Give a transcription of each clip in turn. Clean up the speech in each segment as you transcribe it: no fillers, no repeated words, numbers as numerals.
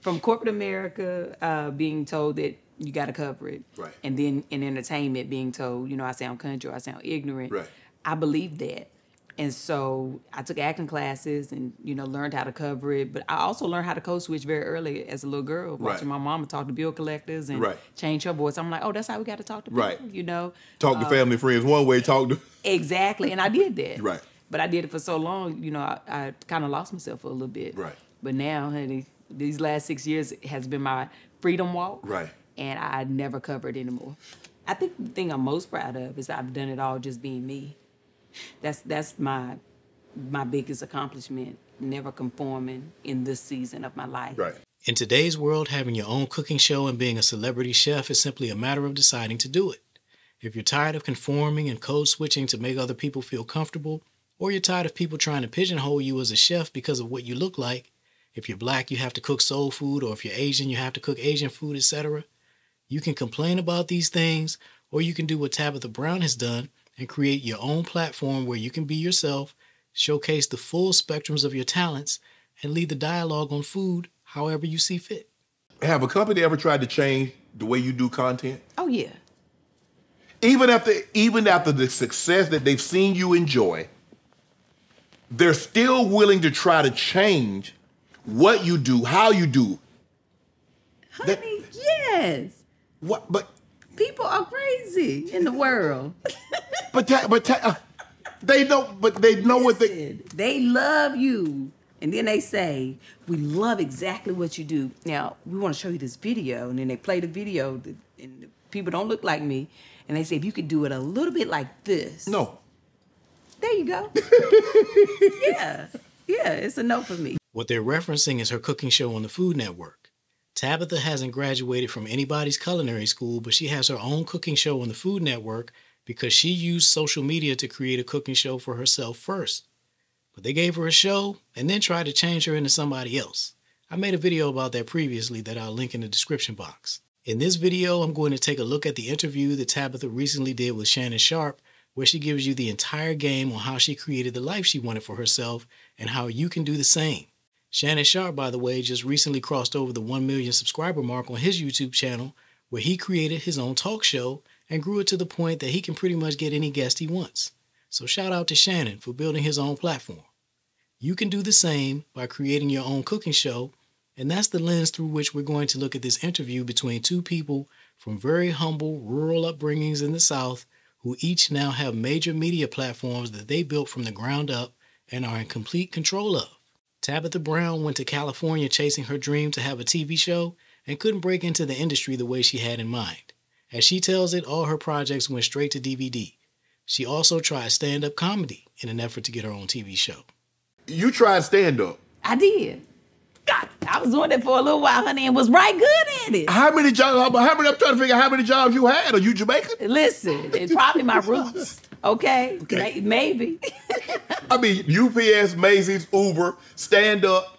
from corporate America, being told that you got to cover it. Right. And then in entertainment, being told, I sound country, or I sound ignorant. Right. I believed that. And so I took acting classes and, learned how to cover it. But I also learned how to code switch very early as a little girl, watching my mama talk to bill collectors and change her voice. I'm like, oh, that's how we got to talk to people, Talk to family, friends one way, talk to... Exactly. And I did that. Right. But I did it for so long, I kind of lost myself for a little bit. Right. But now, honey, these last 6 years has been my freedom walk. Right. And I never covered anymore. I think the thing I'm most proud of is I've done it all just being me. That's my biggest accomplishment, never conforming in this season of my life. Right. In today's world, having your own cooking show and being a celebrity chef is simply a matter of deciding to do it. If you're tired of conforming and code switching to make other people feel comfortable, or you're tired of people trying to pigeonhole you as a chef because of what you look like, if you're black, you have to cook soul food, or if you're Asian, you have to cook Asian food, etc., you can complain about these things, or you can do what Tabitha Brown has done and create your own platform where you can be yourself, showcase the full spectrums of your talents, and lead the dialogue on food however you see fit. Have a company ever tried to change the way you do content? Oh, yeah. Even after the success that they've seen you enjoy, they're still willing to try to change what you do, how you do. Honey, yes. What? But people are crazy in the world. They know what they love you. And then they say, we love exactly what you do. Now, we want to show you this video. And then they play the video, and the people don't look like me. And they say, if you could do it a little bit like this. No. There you go. Yeah, it's a no for me. What they're referencing is her cooking show on the Food Network. Tabitha hasn't graduated from anybody's culinary school, but she has her own cooking show on the Food Network because she used social media to create a cooking show for herself first. But they gave her a show and then tried to change her into somebody else. I made a video about that previously that I'll link in the description box. In this video, I'm going to take a look at the interview that Tabitha recently did with Shannon Sharpe, where she gives you the entire game on how she created the life she wanted for herself and how you can do the same. Shannon Sharpe, by the way, just recently crossed over the 1 million subscriber mark on his YouTube channel, where he created his own talk show and grew it to the point that he can pretty much get any guest he wants. So shout out to Shannon for building his own platform. You can do the same by creating your own cooking show, and that's the lens through which we're going to look at this interview between two people from very humble rural upbringings in the South who each now have major media platforms that they built from the ground up and are in complete control of. Tabitha Brown went to California chasing her dream to have a TV show and couldn't break into the industry the way she had in mind. As she tells it, all her projects went straight to DVD. She also tried stand-up comedy in an effort to get her own TV show. You tried stand-up? I did. God, I was doing it for a little while, honey, and was right good at it. How many jobs? I'm trying to figure out how many jobs you had. Are you Jamaican? Listen, it's probably my roots. Okay. Maybe. I mean, UPS, Macy's, Uber, stand-up.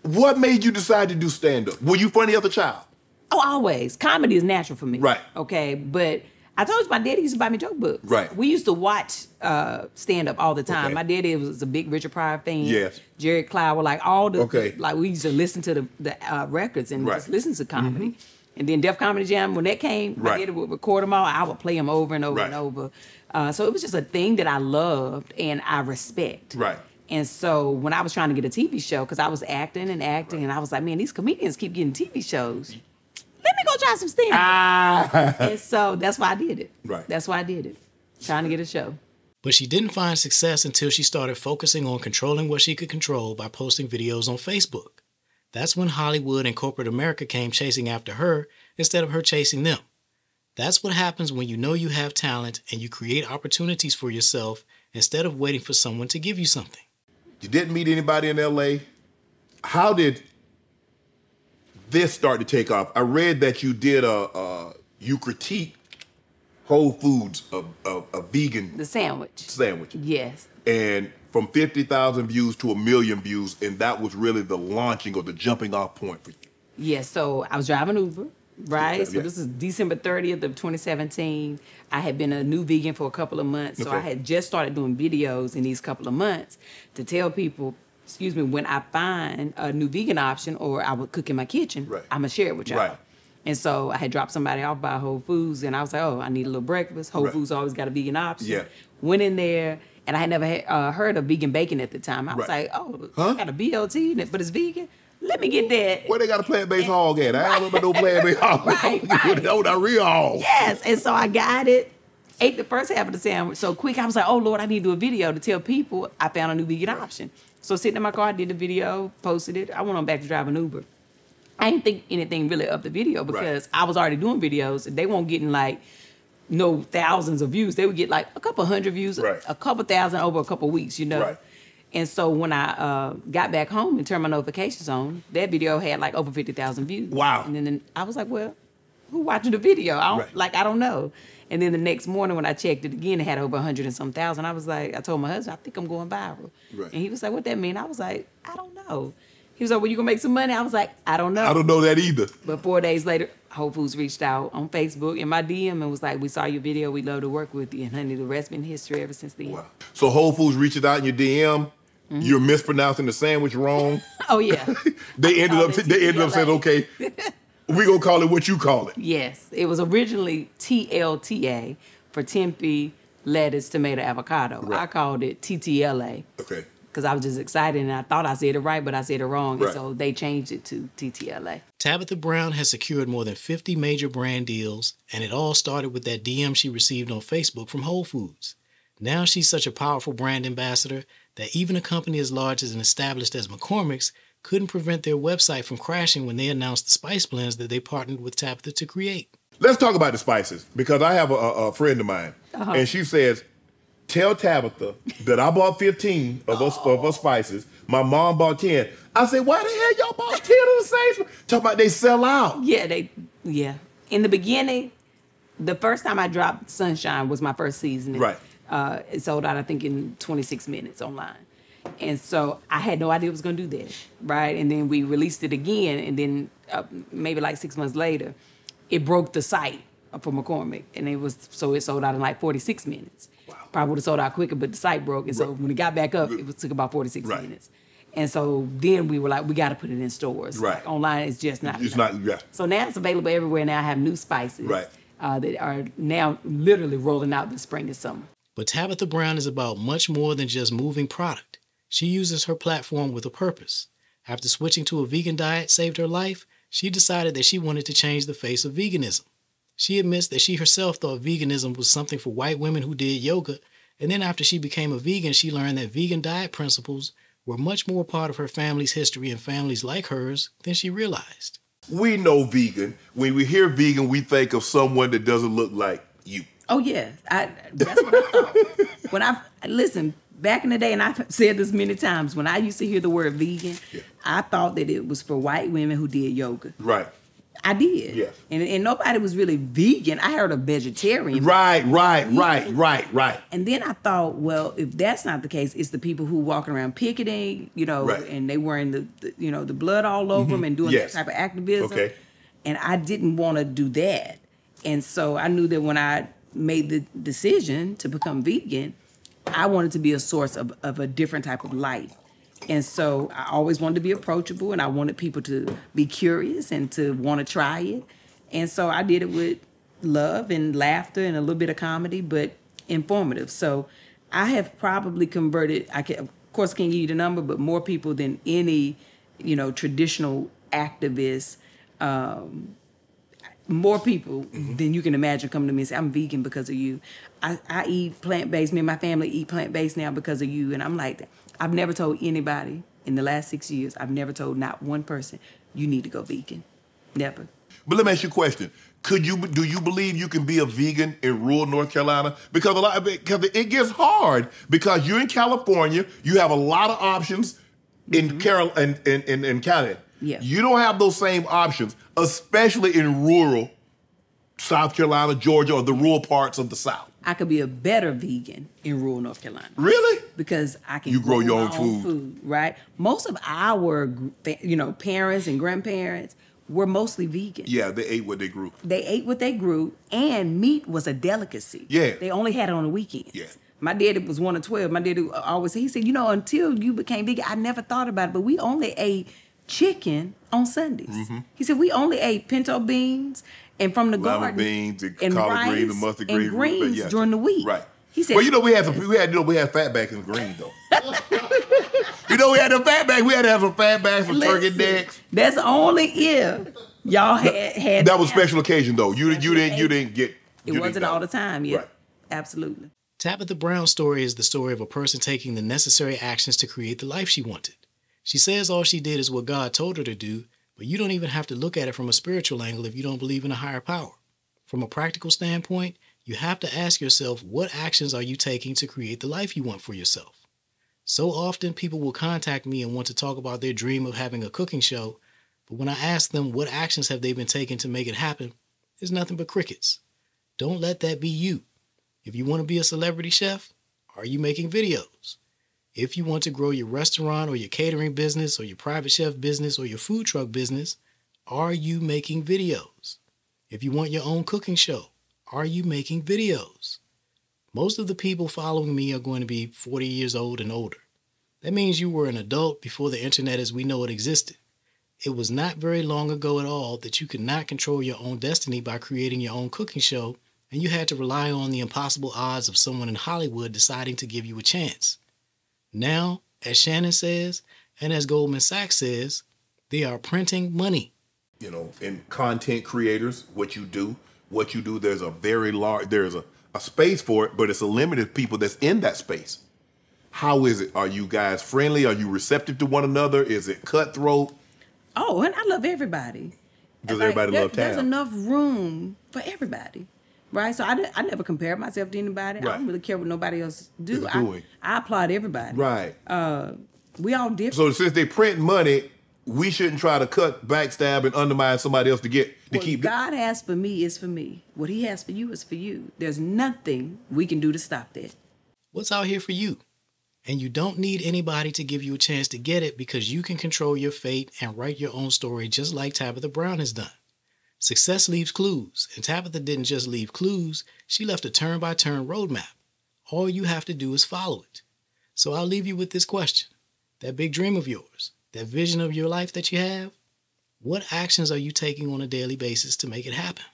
What made you decide to do stand-up? Were you funny as a child? Oh, always. Comedy is natural for me. Right. Okay, but I told you my daddy used to buy me joke books. Right. We used to watch stand-up all the time. Okay. My daddy was a big Richard Pryor fan. Yes. Jerry Clower, like all the, Okay. like we used to listen to the records and Right. just listen to comedy. And then Def Comedy Jam, when that came, my Right. daddy would record them all. I would play them over and over Right. and over. So it was just a thing that I loved and I respect. Right. And so when I was trying to get a TV show, because I was acting, and I was like, man, these comedians keep getting TV shows. Let me go try some stand-up. And so that's why I did it. Right. That's why I did it. Trying to get a show. But she didn't find success until she started focusing on controlling what she could control by posting videos on Facebook. That's when Hollywood and corporate America came chasing after her instead of her chasing them. That's what happens when you know you have talent and you create opportunities for yourself instead of waiting for someone to give you something. You didn't meet anybody in LA. How did this start to take off? I read that you did you critiqued Whole Foods, a vegan The sandwich. Yes. And from 50,000 views to 1 million views, and that was really the launching or the jumping off point for you. Yes, so I was driving Uber, right? Okay, So yeah. this is December 30th of 2017. I had been a new vegan for a couple of months, so Okay. I had just started doing videos in these couple of months to tell people, when I find a new vegan option or I would cook in my kitchen, I'm going to share it with y'all. Right. And so I had dropped somebody off by Whole Foods, and I was like, oh, I need a little breakfast. Whole Foods always got a vegan option. Yeah. Went in there, and I had never heard of vegan bacon at the time. I was like, oh, I got a BLT, but it's vegan. Let me get that. Where they got a plant-based hog at? I don't know no plant-based hog. Right. That real hog. Yes, and so I got it. Ate the first half of the sandwich so quick. I was like, oh, Lord, I need to do a video to tell people I found a new vegan option. So sitting in my car, I did the video, posted it. I went on back to drive an Uber. I didn't think anything really of the video because I was already doing videos. And they weren't getting like no thousands of views. They would get like a couple hundred views, a couple thousand over a couple weeks, you know. Right. And so when I got back home and turned my notifications on, that video had like over 50,000 views. Wow. And then I was like, well, who watching the video? I don't know. And then the next morning when I checked it again, it had over 100 and some thousand. I was like, I told my husband, I think I'm going viral. Right. And he was like, what that mean? I was like, I don't know. He was like, well, you gonna make some money? I was like, I don't know. I don't know that either. But 4 days later, Whole Foods reached out on Facebook in my DM and was like, we saw your video. We'd love to work with you. And honey, the rest been history ever since then. Wow. So Whole Foods reached out in your DM. Mm-hmm. You're mispronouncing the sandwich wrong. Oh, yeah. They ended up saying, okay, we're going to call it what you call it. Yes. It was originally TLTA for tempeh, lettuce, tomato, avocado. Right. I called it TTLA. Okay. Because I was just excited and I thought I said it right, but I said it wrong. Right. And so they changed it to TTLA. Tabitha Brown has secured more than 50 major brand deals, and it all started with that DM she received on Facebook from Whole Foods. Now she's such a powerful brand ambassador that even a company as large and established as McCormick's couldn't prevent their website from crashing when they announced the spice blends that they partnered with Tabitha to create. Let's talk about the spices, because I have a friend of mine, and she says, tell Tabitha that I bought 15 of us spices. My mom bought 10. I said, why the hell y'all bought 10 of the same? Talking about they sell out. Yeah. In the beginning, the first time I dropped Sunshine was my first season. Right. It sold out, I think, in 26 minutes online. And so I had no idea it was going to do that, right? And then we released it again, and then maybe like 6 months later, it broke the site for McCormick, and it sold out in like 46 minutes. Wow. Probably would have sold out quicker, but the site broke, and so when it got back up, it took about 46 minutes. And so then we were like, we got to put it in stores. Right. Like, online, it's just not. It's not. Yeah. So now it's available everywhere. Now I have new spices that are now literally rolling out this spring and summer. But Tabitha Brown is about much more than just moving product. She uses her platform with a purpose. After switching to a vegan diet saved her life, she decided that she wanted to change the face of veganism. She admits that she herself thought veganism was something for white women who did yoga, and then after she became a vegan, she learned that vegan diet principles were much more part of her family's history and families like hers than she realized. We know vegan. When we hear vegan, we think of someone that doesn't look like you. Oh, yeah. That's what I thought. Listen, back in the day, and I've said this many times, when I used to hear the word vegan, I thought that it was for white women who did yoga. Right. I did. Yes. And nobody was really vegan. I heard of vegetarian. Right. And then I thought, well, if that's not the case, it's the people who walking around picketing, and they wearing the blood all over them and doing that type of activism. Okay. And I didn't want to do that. And so I knew that when I made the decision to become vegan, I wanted to be a source of a different type of light. And so I always wanted to be approachable, and I wanted people to be curious and to want to try it. And so I did it with love and laughter and a little bit of comedy, but informative. So I have probably converted, of course, can't give you the number, but more people than any, traditional activist. More people than you can imagine come to me and say, I'm vegan because of you. I eat plant-based. Me and my family eat plant-based now because of you. And I'm like, I've never told anybody in the last 6 years, I've never told not one person, you need to go vegan. Never. But let me ask you a question. Do you believe you can be a vegan in rural North Carolina? Because it gets hard. Because you're in California, you have a lot of options in Canada. Yeah. You don't have those same options, especially in rural South Carolina, Georgia, or the rural parts of the South. I could be a better vegan in rural North Carolina. Really? Because I can grow your own food, right? Most of our, parents and grandparents were mostly vegan. Yeah, they ate what they grew. They ate what they grew, and meat was a delicacy. Yeah. They only had it on the weekends. Yeah. My daddy was 1 of 12. My daddy always said, he said, until you became vegan, I never thought about it, but we only ate chicken on Sundays. Mm-hmm. He said, we only ate pinto beans and from the garden. Beans and collard greens and mustard greens. And greens during the week. Right. He said, well, we had fatbacks and greens, though. We had the fatbacks. We had to have some fatbacks, some turkey necks. That's only if y'all had. That was special occasion, though. You didn't get. It wasn't all the time. Yeah, right. Absolutely. Tabitha Brown's story is the story of a person taking the necessary actions to create the life she wanted. She says all she did is what God told her to do, but you don't even have to look at it from a spiritual angle if you don't believe in a higher power. From a practical standpoint, you have to ask yourself, what actions are you taking to create the life you want for yourself? So often people will contact me and want to talk about their dream of having a cooking show, but when I ask them what actions have they been taking to make it happen, there's nothing but crickets. Don't let that be you. If you want to be a celebrity chef, are you making videos? If you want to grow your restaurant or your catering business or your private chef business or your food truck business, are you making videos? If you want your own cooking show, are you making videos? Most of the people following me are going to be 40 years old and older. That means you were an adult before the internet as we know it existed. It was not very long ago at all that you could not control your own destiny by creating your own cooking show, and you had to rely on the impossible odds of someone in Hollywood deciding to give you a chance. Now, as Shannon says, and as Goldman Sachs says, they are printing money. In content creators, what you do, there's a space for it, but it's a limited people that's in that space. How is it? Are you guys friendly? Are you receptive to one another? Is it cutthroat? Oh, and I love everybody. Does everybody love Tab? There's enough room for everybody. Right, so I never compare myself to anybody. Right. I don't really care what nobody else do. I applaud everybody. Right. We all different. So since they print money, we shouldn't try to backstab, and undermine somebody else to keep. What God has for me is for me. What He has for you is for you. There's nothing we can do to stop that. What's out here for you? And you don't need anybody to give you a chance to get it, because you can control your fate and write your own story just like Tabitha Brown has done. Success leaves clues, and Tabitha didn't just leave clues, she left a turn-by-turn roadmap. All you have to do is follow it. So I'll leave you with this question. That big dream of yours, that vision of your life that you have, what actions are you taking on a daily basis to make it happen?